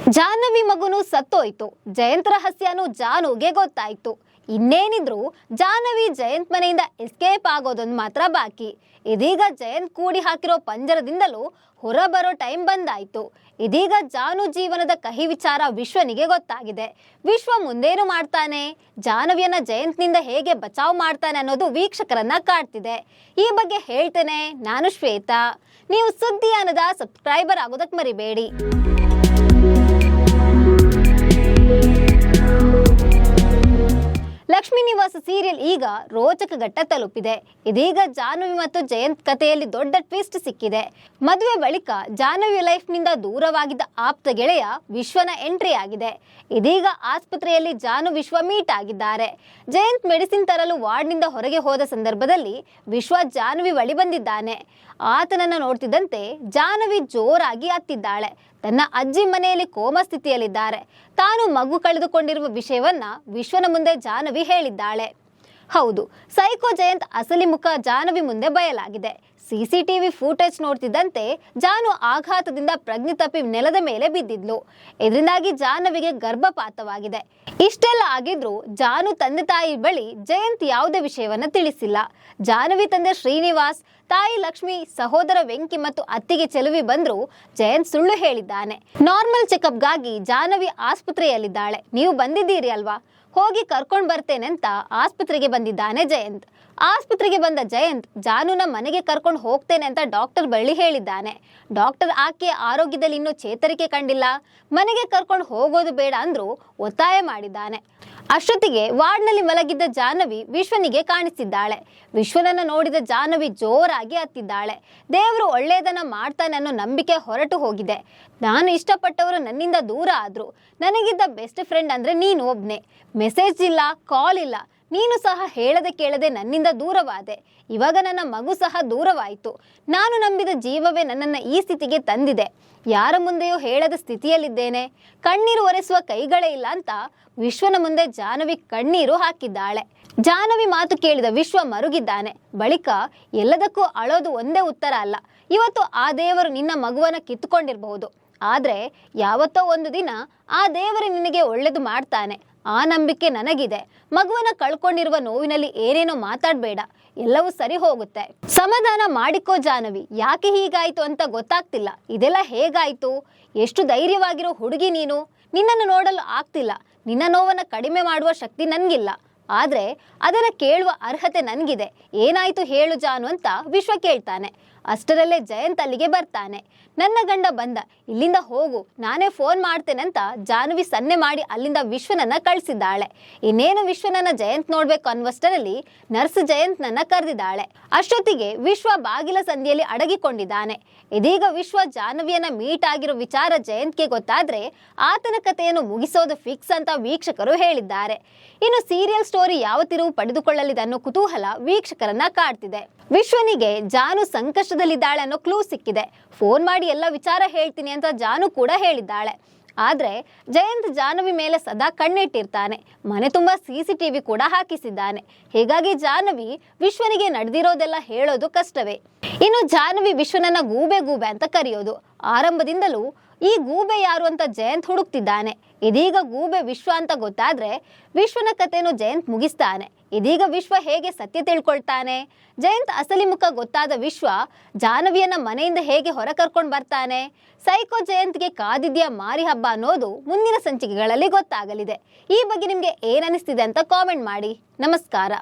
ಜಾಹ್ನವಿ ಮಗುನು ಸತ್ತೋಯ್ತು. ಜಯಂತ್ ರಹಸ್ಯನೂ ಜಾನುಗೆ ಗೊತ್ತಾಯ್ತು. ಇನ್ನೇನಿದ್ರು ಜಾಹ್ನವಿ ಜಯಂತ್ ಮನೆಯಿಂದ ಎಸ್ಕೇಪ್ ಆಗೋದೊಂದು ಮಾತ್ರ ಬಾಕಿ. ಇದೀಗ ಜಯಂತ್ ಕೂಡಿ ಹಾಕಿರೋ ಪಂಜರದಿಂದಲೂ ಹೊರ ಬರೋ ಟೈಮ್ ಬಂದಾಯ್ತು. ಇದೀಗ ಜಾನು ಜೀವನದ ಕಹಿ ವಿಚಾರ ವಿಶ್ವನಿಗೆ ಗೊತ್ತಾಗಿದೆ. ವಿಶ್ವ ಮುಂದೇನು ಮಾಡ್ತಾನೆ, ಜಾಹ್ನವಿಯನ್ನ ಜಯಂತ್ನಿಂದ ಹೇಗೆ ಬಚಾವ್ ಮಾಡ್ತಾನೆ ಅನ್ನೋದು ವೀಕ್ಷಕರನ್ನ ಕಾಡ್ತಿದೆ. ಈ ಬಗ್ಗೆ ಹೇಳ್ತೇನೆ. ನಾನು ಶ್ವೇತಾ. ನೀವು ಸುದ್ದಿಯಾನದ ಸಬ್ಸ್ಕ್ರೈಬರ್ ಆಗೋದಕ್ಕೆ ಮರಿಬೇಡಿ. ಲಕ್ಷ್ಮೀ ನಿವಾಸ ಸೀರಿಯಲ್ ಈಗ ರೋಚಕ ಘಟ್ಟ ತಲುಪಿದೆ. ಇದೀಗ ಜಾಹ್ನವಿ ಮತ್ತು ಜಯಂತ್ ಕಥೆಯಲ್ಲಿ ದೊಡ್ಡ ಟ್ವಿಸ್ಟ್ ಸಿಕ್ಕಿದೆ. ಮದುವೆ ಬಳಿಕ ಜಾಹ್ನವಿ ಲೈಫ್ನಿಂದ ದೂರವಾಗಿದ್ದ ಆಪ್ತ ಗೆಳೆಯ ವಿಶ್ವನ ಎಂಟ್ರಿ ಆಗಿದೆ. ಇದೀಗ ಆಸ್ಪತ್ರೆಯಲ್ಲಿ ಜಾನು ವಿಶ್ವ ಮೀಟ್ ಆಗಿದ್ದಾರೆ. ಜಯಂತ್ ಮೆಡಿಸಿನ್ ತರಲು ವಾರ್ಡ್ನಿಂದ ಹೊರಗೆ ಹೋದ ಸಂದರ್ಭದಲ್ಲಿ ವಿಶ್ವ ಜಾಹ್ನವಿ ಬಳಿ ಬಂದಿದ್ದಾನೆ. ಆತನನ್ನು ನೋಡ್ತಿದ್ದಂತೆ ಜಾಹ್ನವಿ ಜೋರಾಗಿ ಅತ್ತಿದ್ದಾಳೆ. ತನ್ನ ಅಜ್ಜಿ ಮನೆಯಲ್ಲಿ ಕೋಮಾ ಸ್ಥಿತಿಯಲ್ಲಿದ್ದಾರೆ. ತಾನು ಮಗು ಕಳೆದುಕೊಂಡಿರುವ ವಿಷಯವನ್ನ ವಿಶ್ವನ ಮುಂದೆ ಜಾಹ್ನವಿ ಹೇಳಿದ್ದಾಳೆ. ಹೌದು, ಸೈಕೋ ಜಯಂತ್ ಅಸಲಿ ಮುಖ ಜಾಹ್ನವಿ ಮುಂದೆ ಬಯಲಾಗಿದೆ. ಸಿಸಿಟಿವಿ ಫೂಟೇಜ್ ನೋಡ್ತಿದ್ದಂತೆ ಜಾನು ಆಘಾತದಿಂದ ಪ್ರಜ್ಞೆ ತಪ್ಪಿ ನೆಲದ ಮೇಲೆ ಬಿದ್ದಿದ್ಲು. ಇದರಿಂದಾಗಿ ಜಾಹ್ನವಿಗೆ ಗರ್ಭಪಾತವಾಗಿದೆ. ಇಷ್ಟೆಲ್ಲ ಆಗಿದ್ರು ಜಾನು ತಂದೆ ತಾಯಿ ಬಳಿ ಜಯಂತ್ ಯಾವುದೇ ವಿಷಯವನ್ನ ತಿಳಿಸಿಲ್ಲ. ಜಾಹ್ನವಿ ತಂದೆ ಶ್ರೀನಿವಾಸ್, ತಾಯಿ ಲಕ್ಷ್ಮಿ, ಸಹೋದರ ವೆಂಕಿ ಮತ್ತು ಅತ್ತಿಗೆ ಚೆಲುವಿ ಬಂದ್ರು ಜಯಂತ್ ಸುಳ್ಳು ಹೇಳಿದ್ದಾನೆ. ನಾರ್ಮಲ್ ಚೆಕಪ್ಗಾಗಿ ಜಾಹ್ನವಿ ಆಸ್ಪತ್ರೆಯಲ್ಲಿದ್ದಾಳೆ. ನೀವು ಬಂದಿದ್ದೀರಿ ಅಲ್ವಾ, ಹೋಗಿ ಕರ್ಕೊಂಡು ಬರ್ತೇನೆ ಅಂತ ಆಸ್ಪತ್ರೆಗೆ ಬಂದಿದ್ದಾನೆ ಜಯಂತ್. ಆಸ್ಪತ್ರೆಗೆ ಬಂದ ಜಯಂತ್ ಜಾನುನ ಮನೆಗೆ ಕರ್ಕೊಂಡು ಹೋಗ್ತೇನೆ ಅಂತ ಡಾಕ್ಟರ್ ಬಳಿ ಹೇಳಿದ್ದಾನೆ. ಡಾಕ್ಟರ್ ಆಕೆಯ ಆರೋಗ್ಯದಲ್ಲಿ ಇನ್ನೂ ಚೇತರಿಕೆ ಕಂಡಿಲ್ಲ, ಮನೆಗೆ ಕರ್ಕೊಂಡು ಹೋಗೋದು ಬೇಡ ಅಂದ್ರು ಒತ್ತಾಯ ಮಾಡಿದ್ದಾನೆ. ಅಷ್ಟೊತ್ತಿಗೆ ವಾರ್ಡ್ನಲ್ಲಿ ಮಲಗಿದ್ದ ಜಾಹ್ನವಿ ವಿಶ್ವನಿಗೆ ಕಾಣಿಸಿದ್ದಾಳೆ. ವಿಶ್ವನನ್ನ ನೋಡಿದ ಜಾಹ್ನವಿ ಜೋರಾಗಿ ಅತ್ತಿದ್ದಾಳೆ. ದೇವರು ಒಳ್ಳೆಯದನ್ನ ಮಾಡ್ತಾನೆ ಅನ್ನೋ ನಂಬಿಕೆ ಹೊರಟು ಹೋಗಿದೆ. ನಾನು ಇಷ್ಟಪಟ್ಟವರು ನನ್ನಿಂದ ದೂರ ಆದ್ರು. ನನಗಿದ್ದ ಬೆಸ್ಟ್ ಫ್ರೆಂಡ್ ಅಂದ್ರೆ ನೀನು ಒಬ್ನೇ. ಮೆಸೇಜ್ ಇಲ್ಲ, ಕಾಲ್ ಇಲ್ಲ. ನೀನು ಸಹ ಹೇಳದೆ ಕೇಳದೆ ನನ್ನಿಂದ ದೂರವಾದೆ. ಇವಾಗ ನನ್ನ ಮಗು ಸಹ ದೂರವಾಯಿತು. ನಾನು ನಂಬಿದ ಜೀವವೇ ನನ್ನನ್ನು ಈ ಸ್ಥಿತಿಗೆ ತಂದಿದೆ. ಯಾರ ಮುಂದೆಯೂ ಹೇಳದ ಸ್ಥಿತಿಯಲ್ಲಿದ್ದೇನೆ. ಕಣ್ಣೀರು ಒರೆಸುವ ಕೈಗಳೇ ಇಲ್ಲ ಅಂತ ವಿಶ್ವನ ಮುಂದೆ ಜಾಹ್ನವಿ ಕಣ್ಣೀರು ಹಾಕಿದ್ದಾಳೆ. ಜಾಹ್ನವಿ ಮಾತು ಕೇಳಿದ ವಿಶ್ವ ಮರುಗಿದ್ದಾನೆ. ಬಳಿಕ ಎಲ್ಲದಕ್ಕೂ ಅಳೋದು ಒಂದೇ ಉತ್ತರ ಅಲ್ಲ. ಇವತ್ತು ಆ ದೇವರು ನಿನ್ನ ಮಗುವನ್ನ ಕಿತ್ತುಕೊಂಡಿರಬಹುದು, ಆದ್ರೆ ಯಾವತ್ತೋ ಒಂದು ದಿನ ಆ ದೇವರು ನಿನಗೆ ಒಳ್ಳೇದು ಮಾಡ್ತಾನೆ. ಆ ನಂಬಿಕೆ ನನಗಿದೆ. ಮಗುವನ್ನ ಕಳ್ಕೊಂಡಿರುವ ನೋವಿನಲ್ಲಿ ಏನೇನೋ ಮಾತಾಡಬೇಡ, ಎಲ್ಲವೂ ಸರಿ ಹೋಗುತ್ತೆ. ಸಮಾಧಾನ ಮಾಡಿಕೋ ಜಾಹ್ನವಿ. ಯಾಕೆ ಹೀಗಾಯ್ತು ಅಂತ ಗೊತ್ತಾಗ್ತಿಲ್ಲ. ಇದೆಲ್ಲ ಹೇಗಾಯ್ತು? ಎಷ್ಟು ಧೈರ್ಯವಾಗಿರೋ ಹುಡುಗಿ ನೀನು. ನಿನ್ನನ್ನು ನೋಡಲು ಆಗ್ತಿಲ್ಲ. ನಿನ್ನ ನೋವನ್ನ ಕಡಿಮೆ ಮಾಡುವ ಶಕ್ತಿ ನನ್ಗಿಲ್ಲ, ಆದ್ರೆ ಅದನ್ನ ಕೇಳುವ ಅರ್ಹತೆ ನನ್ಗಿದೆ. ಏನಾಯ್ತು ಹೇಳು ಜಾನು ಅಂತ ವಿಶ್ವ ಕೇಳ್ತಾನೆ. ಅಷ್ಟರಲ್ಲೇ ಜಯಂತ್ ಅಲ್ಲಿಗೆ ಬರ್ತಾನೆ. ನನ್ನ ಗಂಡ ಬಂದ, ಇಲ್ಲಿಂದ ಹೋಗು, ನಾನೇ ಫೋನ್ ಮಾಡ್ತೇನೆ ಅಂತ ಜಾಹ್ನವಿ ಸನ್ನೆ ಮಾಡಿ ಅಲ್ಲಿಂದ ವಿಶ್ವನನ್ನ ಕಳಿಸಿದ್ದಾಳೆ. ಇನ್ನೇನು ವಿಶ್ವನನ್ನ ಜಯಂತ್ ನೋಡ್ಬೇಕು ಅನ್ನುವಷ್ಟರಲ್ಲಿ ನರ್ಸ್ ಜಯಂತ್ ನನ್ನ ಕರೆದಿದ್ದಾಳೆ. ಅಷ್ಟೊತ್ತಿಗೆ ವಿಶ್ವ ಬಾಗಿಲ ಸಂದಿಯಲ್ಲಿ ಅಡಗಿಕೊಂಡಿದ್ದಾನೆ. ಇದೀಗ ವಿಶ್ವ ಜಾಹ್ನವಿಯನ್ನ ಮೀಟ್ ಆಗಿರೋ ವಿಚಾರ ಜಯಂತ್ಗೆ ಗೊತ್ತಾದ್ರೆ ಆತನ ಕಥೆಯನ್ನು ಮುಗಿಸೋದು ಫಿಕ್ಸ್ ಅಂತ ವೀಕ್ಷಕರು ಹೇಳಿದ್ದಾರೆ. ಇನ್ನು ಸೀರಿಯಲ್ ಸ್ಟೋರಿ ಯಾವ ತಿರುವು ಪಡೆದುಕೊಳ್ಳಲಿದೆ ಅನ್ನೋ ಕುತೂಹಲ ವೀಕ್ಷಕರನ್ನ ಕಾಡ್ತಿದೆ. ವಿಶ್ವನಿಗೆ ಜಾನು ಸಂಕಷ್ಟದಲ್ಲಿದ್ದಾಳೆ ಅನ್ನೋ ಕ್ಲೂ ಸಿಕ್ಕಿದೆ. ಫೋನ್ ಮಾಡಿ ಎಲ್ಲ ವಿಚಾರ ಹೇಳ್ತೀನಿ ಅಂತ ಜಾನು ಕೂಡ ಹೇಳಿದ್ದಾಳೆ. ಆದ್ರೆ ಜಯಂತ್ ಜಾಹ್ನವಿ ಮೇಲೆ ಸದಾ ಕಣ್ಣಿಟ್ಟಿರ್ತಾನೆ. ಮನೆ ತುಂಬಾ ಸಿಸಿಟಿವಿ ಕೂಡ ಹಾಕಿಸಿದ್ದಾನೆ. ಹೀಗಾಗಿ ಜಾಹ್ನವಿ ವಿಶ್ವನಿಗೆ ನಡೆದಿರೋದೆಲ್ಲ ಹೇಳೋದು ಕಷ್ಟವೇ. ಇನ್ನು ಜಾಹ್ನವಿ ವಿಶ್ವನನ್ನ ಗೂಬೆ ಗೂಬೆ ಅಂತ ಕರೆಯೋದು. ಆರಂಭದಿಂದಲೂ ಈ ಗೂಬೆ ಯಾರು ಅಂತ ಜಯಂತ್ ಹುಡುಕ್ತಿದ್ದಾನೆ. ಇದೀಗ ಗೂಬೆ ವಿಶ್ವ ಅಂತ ಗೊತ್ತಾದ್ರೆ ವಿಶ್ವನ ಕಥೆಯನ್ನು ಜಯಂತ್ ಮುಗಿಸ್ತಾನೆ. ಇದೀಗ ವಿಶ್ವ ಹೇಗೆ ಸತ್ಯ ತಿಳ್ಕೊಳ್ತಾನೆ? ಜಯಂತ್ ಅಸಲಿ ಮುಖ ಗೊತ್ತಾದ ವಿಶ್ವ ಜಾಹ್ನವಿಯನ್ನ ಮನೆಯಿಂದ ಹೇಗೆ ಹೊರ ಕರ್ಕೊಂಡು ಬರ್ತಾನೆ? ಸೈಕೋ ಜಯಂತ್ಗೆ ಕಾದಿದ್ಯಾ ಮಾರಿ ಹಬ್ಬ ಅನ್ನೋದು ಮುಂದಿನ ಸಂಚಿಕೆಗಳಲ್ಲಿ ಗೊತ್ತಾಗಲಿದೆ. ಈ ಬಗ್ಗೆ ನಿಮ್ಗೆ ಏನನಿಸ್ತಿದೆ ಅಂತ ಕಾಮೆಂಟ್ ಮಾಡಿ. ನಮಸ್ಕಾರ.